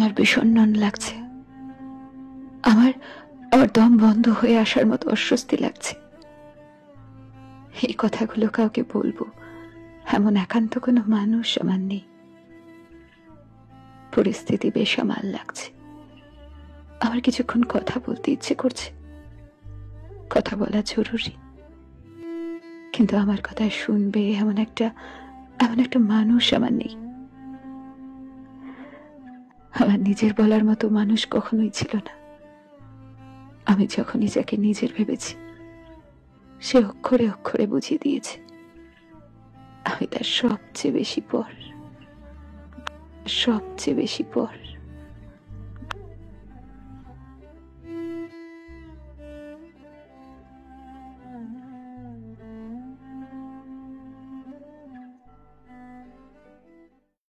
আমার বিষণ্ণ লাগছে। আমার আমার দম বন্ধ হয়ে আসার মতো অস্বস্তি লাগছে। এই কথাগুলো কাউকে বলবো এমন একান্ত কোনো মানুষ আমার নেই। পরিস্থিতি বেসামাল লাগছে। আমার কিছুক্ষণ কথা বলতে ইচ্ছে করছে, কথা বলা জরুরি, কিন্তু আমার কথা শুনবে এমন একটা মানুষ আমার নেই। আমার নিজের বলার মতো মানুষ কখনোই ছিল না। আমি যখনই যাকে নিজের ভেবেছি, সে অক্ষরে অক্ষরে বুঝিয়ে দিয়েছে আমি তার সবচেয়ে বেশি পর।